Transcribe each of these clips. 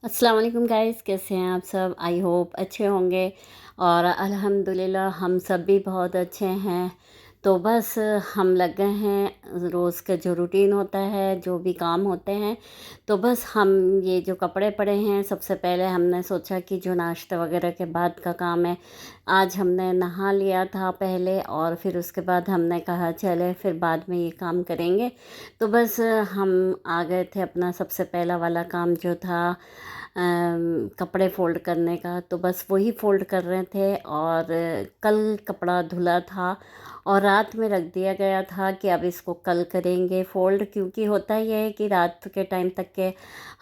अस्सलाम वालेकुम गाइस, कैसे हैं आप सब? आई होप अच्छे होंगे। और अल्हम्दुलिल्लाह हम सब भी बहुत अच्छे हैं। तो बस हम लग गए हैं रोज़ का जो रूटीन होता है, जो भी काम होते हैं। तो बस हम ये जो कपड़े पड़े हैं, सबसे पहले हमने सोचा कि जो नाश्ता वगैरह के बाद का काम है, आज हमने नहा लिया था पहले और फिर उसके बाद हमने कहा चले फिर बाद में ये काम करेंगे। तो बस हम आ गए थे, अपना सबसे पहला वाला काम जो था कपड़े फ़ोल्ड करने का। तो बस वही फ़ोल्ड कर रहे थे और कल कपड़ा धुला था और रात में रख दिया गया था कि अब इसको कल करेंगे फ़ोल्ड, क्योंकि होता ये है कि रात के टाइम तक के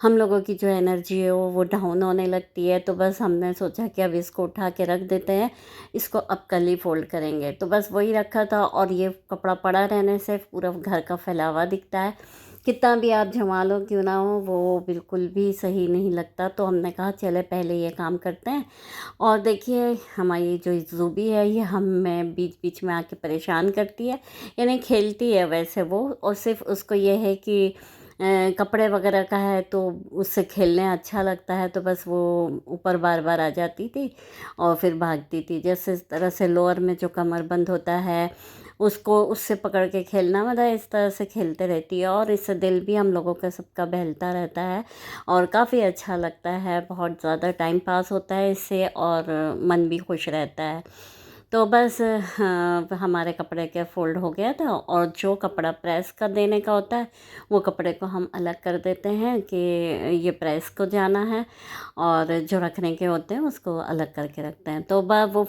हम लोगों की जो एनर्जी है वो डाउन होने लगती है। तो बस हमने सोचा कि अब इसको उठा के रख देते हैं, इसको अब कल ही फ़ोल्ड करेंगे। तो बस वही रखा था और ये कपड़ा पड़ा रहने से पूरा घर का फैलावा दिखता है। कितना भी आप जमा लो क्यों ना हो, वो बिल्कुल भी सही नहीं लगता। तो हमने कहा चले पहले ये काम करते हैं। और देखिए हमारी जो ज़ूबी है ये हमें बीच बीच में आके परेशान करती है, यानी खेलती है वैसे वो, और सिर्फ उसको ये है कि कपड़े वगैरह का है तो उससे खेलने अच्छा लगता है। तो बस वो ऊपर बार बार आ जाती थी और फिर भागती थी। जैसे इस तरह से लोअर में जो कमरबंद होता है उसको उससे पकड़ के खेलना, मतलब इस तरह से खेलते रहती है और इससे दिल भी हम लोगों का सबका बहलता रहता है और काफ़ी अच्छा लगता है। बहुत ज़्यादा टाइम पास होता है इससे और मन भी खुश रहता है। तो बस हमारे कपड़े के फ़ोल्ड हो गया था और जो कपड़ा प्रेस कर देने का होता है वो कपड़े को हम अलग कर देते हैं कि ये प्रेस को जाना है, और जो रखने के होते हैं उसको अलग करके रखते हैं। तो वो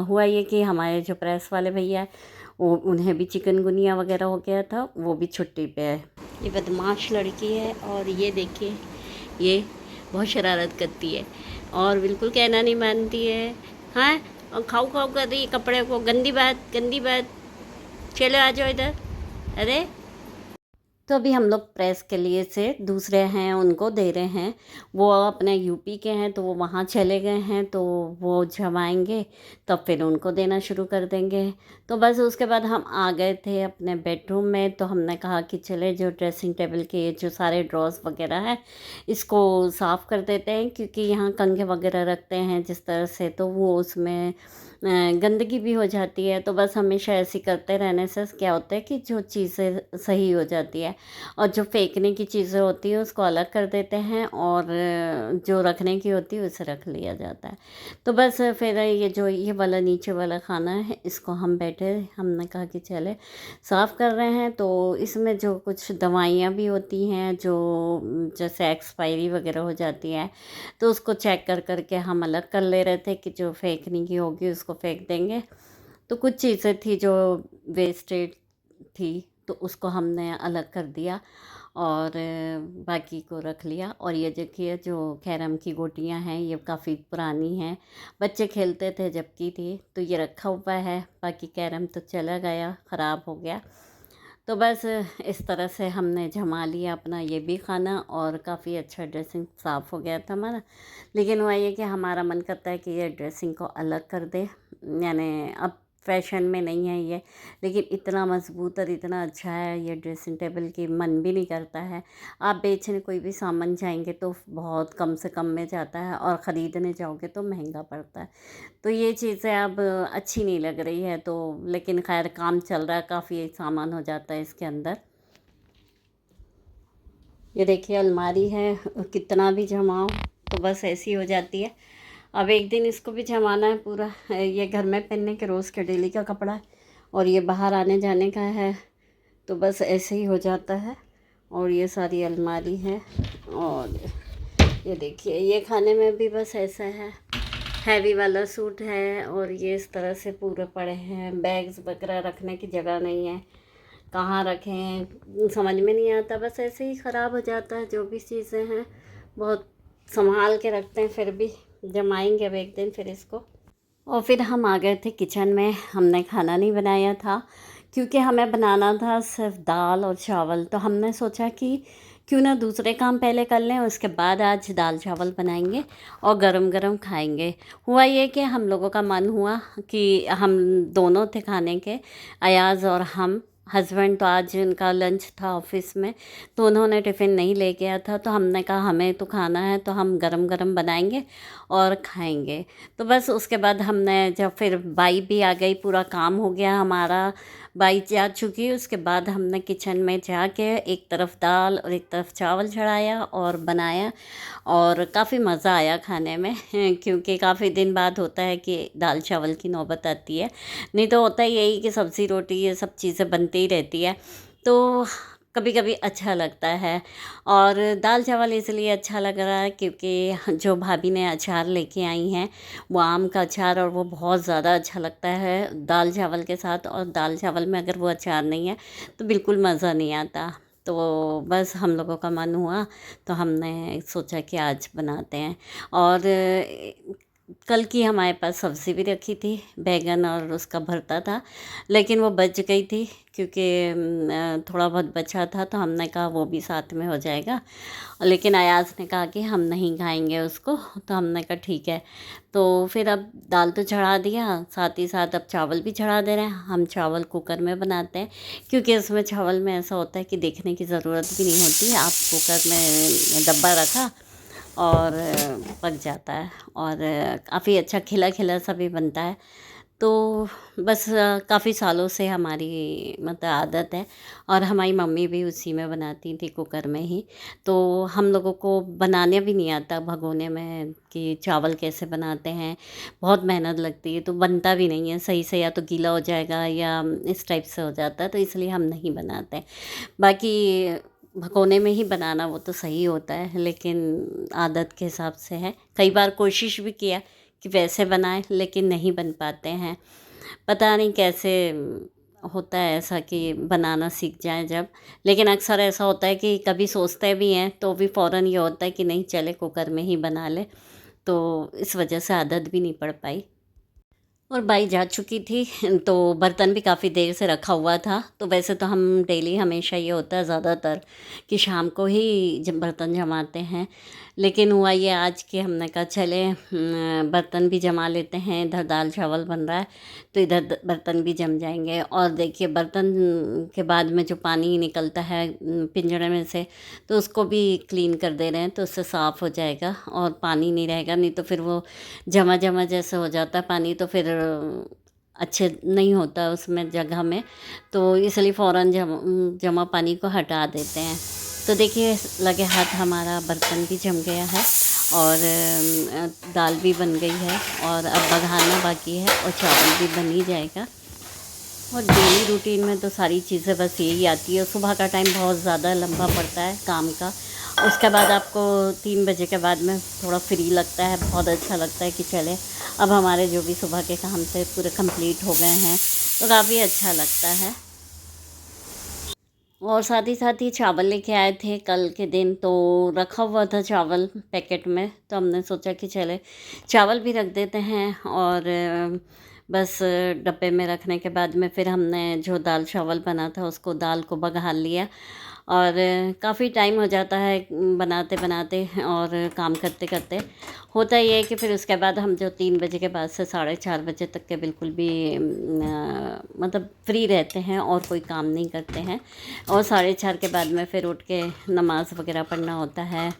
हुआ ये कि हमारे जो प्रेस वाले भैया हैं वो उन्हें भी चिकनगुनिया वगैरह हो गया था, वो भी छुट्टी पे है। ये बदमाश लड़की है और ये देखिए ये बहुत शरारत करती है और बिल्कुल कहना नहीं मानती है। हाँ, और खाऊ खाऊ कर रही है कपड़े को। गंदी बात, गंदी बात। चलो आ जाओ इधर। अरे, तो अभी हम लोग प्रेस के लिए से दूसरे हैं उनको दे रहे हैं। वो अपने यूपी के हैं तो वो वहाँ चले गए हैं, तो वो जब आएंगे तब फिर उनको देना शुरू कर देंगे। तो बस उसके बाद हम आ गए थे अपने बेडरूम में। तो हमने कहा कि चले जो ड्रेसिंग टेबल के जो सारे ड्रॉर्स वगैरह हैं इसको साफ़ कर देते हैं, क्योंकि यहाँ कंघे वगैरह रखते हैं जिस तरह से, तो वो उसमें गंदगी भी हो जाती है। तो बस हमेशा ऐसे करते रहने से क्या होता है कि जो चीज़ें सही हो जाती है और जो फेंकने की चीज़ें होती हैं उसको अलग कर देते हैं और जो रखने की होती है उसे रख लिया जाता है। तो बस फिर ये जो ये वाला नीचे वाला खाना है इसको हम बैठे, हमने कहा कि चले साफ़ कर रहे हैं। तो इसमें जो कुछ दवाइयाँ भी होती हैं जो जैसे एक्सपायरी वगैरह हो जाती है, तो उसको चेक कर कर के हम अलग कर ले रहे थे कि जो फेंकने की होगी उसको फेंक देंगे। तो कुछ चीज़ें थी जो वेस्टेज थी तो उसको हमने अलग कर दिया और बाकी को रख लिया। और ये देखिए जो कैरम की गोटियां हैं ये काफ़ी पुरानी हैं, बच्चे खेलते थे जब की थी, तो ये रखा हुआ है। बाकी कैरम तो चला गया, ख़राब हो गया। तो बस इस तरह से हमने जमा लिया अपना ये भी खाना और काफ़ी अच्छा ड्रेसिंग साफ़ हो गया था हमारा। लेकिन हुआ ये कि हमारा मन करता है कि ये ड्रेसिंग को अलग कर दे, यानी अब फैशन में नहीं है ये, लेकिन इतना मज़बूत और इतना अच्छा है ये ड्रेसिंग टेबल कि मन भी नहीं करता है। आप बेचने कोई भी सामान जाएंगे तो बहुत कम से कम में जाता है और ख़रीदने जाओगे तो महंगा पड़ता है। तो ये चीज़ें अब अच्छी नहीं लग रही है, तो लेकिन खैर काम चल रहा है, काफ़ी सामान हो जाता है इसके अंदर। ये देखिए अलमारी है, कितना भी जमाओ तो बस ऐसी हो जाती है। अब एक दिन इसको भी जमाना है पूरा। ये घर में पहनने के रोज़ के डेली का कपड़ा है और ये बाहर आने जाने का है, तो बस ऐसे ही हो जाता है। और ये सारी अलमारी है और ये देखिए ये खाने में भी बस ऐसा है, हैवी वाला सूट है और ये इस तरह से पूरे पड़े हैं। बैग्स वगैरह रखने की जगह नहीं है, कहाँ रखें समझ में नहीं आता, बस ऐसे ही ख़राब हो जाता है। जो भी चीज़ें हैं बहुत संभाल के रखते हैं, फिर भी जमाएंगे अब एक दिन फिर इसको। और फिर हम आ गए थे किचन में। हमने खाना नहीं बनाया था क्योंकि हमें बनाना था सिर्फ दाल और चावल। तो हमने सोचा कि क्यों ना दूसरे काम पहले कर लें, उसके बाद आज दाल चावल बनाएंगे और गरम गरम खाएंगे। हुआ ये कि हम लोगों का मन हुआ कि हम दोनों थे खाने के, अयाज़ और हस्बैंड तो आज उनका लंच था ऑफिस में, तो उन्होंने टिफ़िन नहीं लेके आया था, तो हमने कहा हमें तो खाना है तो हम गरम गरम बनाएंगे और खाएंगे। तो बस उसके बाद हमने जब फिर बाई भी आ गई, पूरा काम हो गया हमारा, बाई जा चुकी, उसके बाद हमने किचन में जाके एक तरफ दाल और एक तरफ चावल चढ़ाया और बनाया, और काफ़ी मज़ा आया खाने में क्योंकि काफ़ी दिन बाद होता है कि दाल चावल की नौबत आती है। नहीं तो होता ही यही कि सब्ज़ी रोटी ये सब चीज़ें बनती ही रहती है, तो कभी कभी अच्छा लगता है। और दाल चावल इसलिए अच्छा लग रहा है क्योंकि जो भाभी ने अचार लेके आई हैं, वो आम का अचार, और वो बहुत ज़्यादा अच्छा लगता है दाल चावल के साथ। और दाल चावल में अगर वो अचार नहीं है तो बिल्कुल मज़ा नहीं आता। तो बस हम लोगों का मन हुआ तो हमने सोचा कि आज बनाते हैं। और कल की हमारे पास सब्ज़ी भी रखी थी, बैगन और उसका भरता था, लेकिन वो बच गई थी क्योंकि थोड़ा बहुत बचा था, तो हमने कहा वो भी साथ में हो जाएगा। लेकिन अयाज़ ने कहा कि हम नहीं खाएंगे उसको, तो हमने कहा ठीक है। तो फिर अब दाल तो चढ़ा दिया, साथ ही साथ अब चावल भी चढ़ा दे रहे हैं। हम चावल कुकर में बनाते हैं क्योंकि उसमें चावल में ऐसा होता है कि देखने की ज़रूरत भी नहीं होती, आप कुकर में डब्बा रखा और पक जाता है, और काफ़ी अच्छा खिला खिला सा भी बनता है। तो बस काफ़ी सालों से हमारी मतलब आदत है, और हमारी मम्मी भी उसी में बनाती थी, कुकर में ही। तो हम लोगों को बनाने भी नहीं आता भगोने में कि चावल कैसे बनाते हैं, बहुत मेहनत लगती है, तो बनता भी नहीं है सही से, या तो गीला हो जाएगा या इस टाइप से हो जाता है, तो इसलिए हम नहीं बनाते। बाकी भगोने में ही बनाना वो तो सही होता है, लेकिन आदत के हिसाब से है। कई बार कोशिश भी किया कि वैसे बनाएं, लेकिन नहीं बन पाते हैं। पता नहीं कैसे होता है ऐसा कि बनाना सीख जाएं जब। लेकिन अक्सर ऐसा होता है कि कभी सोचते भी हैं तो भी फ़ौरन ये होता है कि नहीं चले कुकर में ही बना ले, तो इस वजह से आदत भी नहीं पड़ पाई। और बाई जा चुकी थी तो बर्तन भी काफ़ी देर से रखा हुआ था। तो वैसे तो हम डेली हमेशा ये होता है ज़्यादातर कि शाम को ही जब बर्तन जमाते हैं, लेकिन हुआ ये आज कि हमने कहा चले बर्तन भी जमा लेते हैं, इधर दाल चावल बन रहा है तो इधर बर्तन भी जम जाएंगे। और देखिए बर्तन के बाद में जो पानी निकलता है पिंजरे में से, तो उसको भी क्लीन कर दे रहे हैं, तो उससे साफ़ हो जाएगा और पानी नहीं रहेगा। नहीं तो फिर वो जमा जमा जैसे हो जाता है पानी, तो फिर अच्छे नहीं होता उसमें जगह में, तो इसलिए फ़ौरन जमा पानी को हटा देते हैं। तो देखिए लगे हाथ हमारा बर्तन भी जम गया है, और दाल भी बन गई है, और अब बघारना बाकी है, और चावल भी बन ही जाएगा। और डेली रूटीन में तो सारी चीज़ें बस यही आती है। सुबह का टाइम बहुत ज़्यादा लंबा पड़ता है काम का, उसके बाद आपको 3 बजे के बाद में थोड़ा फ्री लगता है, बहुत अच्छा लगता है कि चले अब हमारे जो भी सुबह के काम थे पूरे कंप्लीट हो गए हैं, तो काफ़ी अच्छा लगता है। और साथ ही चावल लेके आए थे कल के दिन, तो रखा हुआ था चावल पैकेट में, तो हमने सोचा कि चले चावल भी रख देते हैं। और बस डब्बे में रखने के बाद में फिर हमने जो दाल चावल बना था उसको दाल को बघार लिया। और काफ़ी टाइम हो जाता है बनाते बनाते और काम करते करते। होता ये है कि फिर उसके बाद हम जो 3 बजे के बाद से 4:30 बजे तक के बिल्कुल भी मतलब फ्री रहते हैं और कोई काम नहीं करते हैं। और 4:30 के बाद में फिर उठ के नमाज़ वगैरह पढ़ना होता है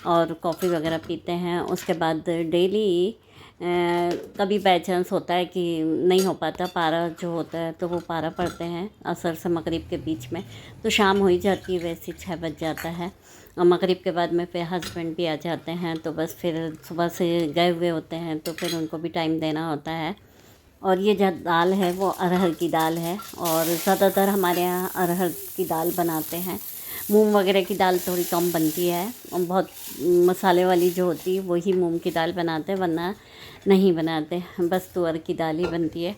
और कॉफ़ी वगैरह पीते हैं। उसके बाद डेली कभी बाई चांस होता है कि नहीं हो पाता, पारा जो होता है तो वो पारा पढ़ते हैं असर से मगरिब के बीच में, तो शाम हो ही जाती है, वैसे 6 बज जाता है। और मगरिब के बाद में फिर हस्बैंड भी आ जाते हैं, तो बस फिर सुबह से गए हुए होते हैं, तो फिर उनको भी टाइम देना होता है। और ये जो दाल है वो अरहर की दाल है, और ज़्यादातर हमारे यहाँ अरहर की दाल बनाते हैं। मूंग वगैरह की दाल थोड़ी कम बनती है, और बहुत मसाले वाली जो होती है वही मूंग की दाल बनाते हैं, वरना नहीं बनाते। बस तुअर की दाल ही बनती है,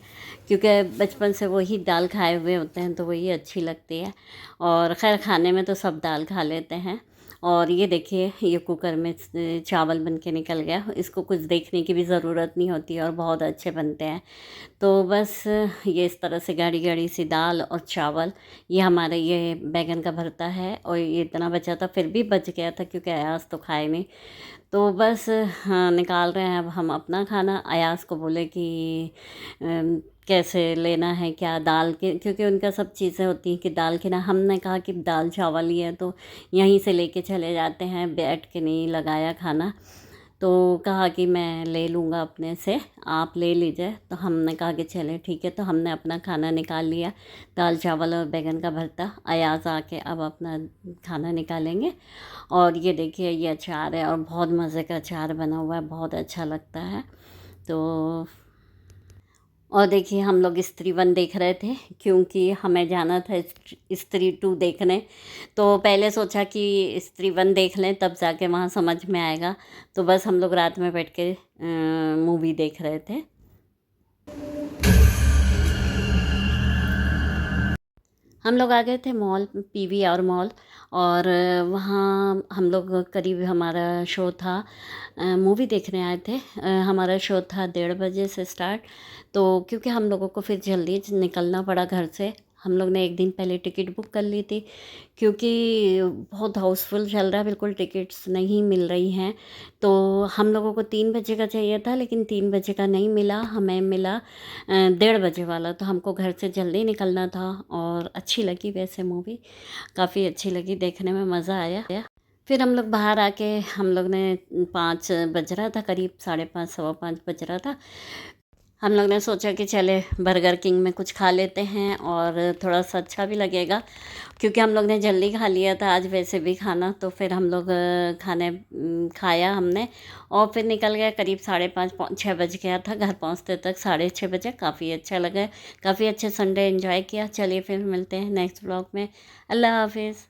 क्योंकि बचपन से वही दाल खाए हुए होते हैं तो वही अच्छी लगती है। और ख़ैर खाने में तो सब दाल खा लेते हैं। और ये देखिए ये कुकर में चावल बन के निकल गया, इसको कुछ देखने की भी ज़रूरत नहीं होती और बहुत अच्छे बनते हैं। तो बस ये इस तरह से गाढ़ी गाढ़ी सी दाल और चावल, ये हमारा ये बैगन का भरता है। और ये इतना बचा था, फिर भी बच गया था क्योंकि अयाज तो खाए नहीं, तो बस हाँ, निकाल रहे हैं अब हम अपना खाना। अयास को बोले कि कैसे लेना है क्या, दाल के, क्योंकि उनका सब चीज़ें होती हैं कि दाल के ना, हमने कहा कि दाल चावल ही है तो यहीं से लेके चले जाते हैं, बैठ के नहीं लगाया खाना। तो कहा कि मैं ले लूँगा अपने से, आप ले लीजिए। तो हमने कहा कि चले ठीक है, तो हमने अपना खाना निकाल लिया, दाल चावल और बैंगन का भरता। अयाज आके अब अपना खाना निकालेंगे। और ये देखिए ये अचार है, और बहुत मज़े का अचार बना हुआ है, बहुत अच्छा लगता है। तो और देखिए हम लोग स्त्री वन देख रहे थे, क्योंकि हमें जाना था स्त्री टू देखने। तो पहले सोचा कि स्त्री वन देख लें, तब जाके वहाँ समझ में आएगा। तो बस हम लोग रात में बैठ के मूवी देख रहे थे। हम लोग आ गए थे मॉल, पीवीआर मॉल। और वहाँ हम लोग करीब, हमारा शो था, मूवी देखने आए थे। हमारा शो था 1:30 से स्टार्ट। तो क्योंकि हम लोगों को फिर जल्दी निकलना पड़ा घर से, हम लोग ने एक दिन पहले टिकट बुक कर ली थी, क्योंकि बहुत हाउसफुल चल रहा है, बिल्कुल टिकट्स नहीं मिल रही हैं। तो हम लोगों को 3 बजे का चाहिए था, लेकिन 3 बजे का नहीं मिला, हमें मिला 1:30 वाला। तो हमको घर से जल्दी निकलना था। और अच्छी लगी वैसे मूवी, काफ़ी अच्छी लगी, देखने में मज़ा आया। फिर हम लोग बाहर आके, हम लोग ने 5 बज रहा था करीब, 5:30 5:15 बज रहा था। हम लोग ने सोचा कि चले बर्गर किंग में कुछ खा लेते हैं, और थोड़ा सा अच्छा भी लगेगा, क्योंकि हम लोग ने जल्दी खा लिया था आज वैसे भी खाना। तो फिर हम लोग खाया हमने, और फिर निकल गए। करीब 5:30 6 बज गया था घर पहुंचते तक, 6:30 बजे। काफ़ी अच्छा लगा, काफ़ी अच्छे संडे एंजॉय किया। चलिए फिर मिलते हैं नेक्स्ट ब्लॉग में। अल्लाह हाफिज़।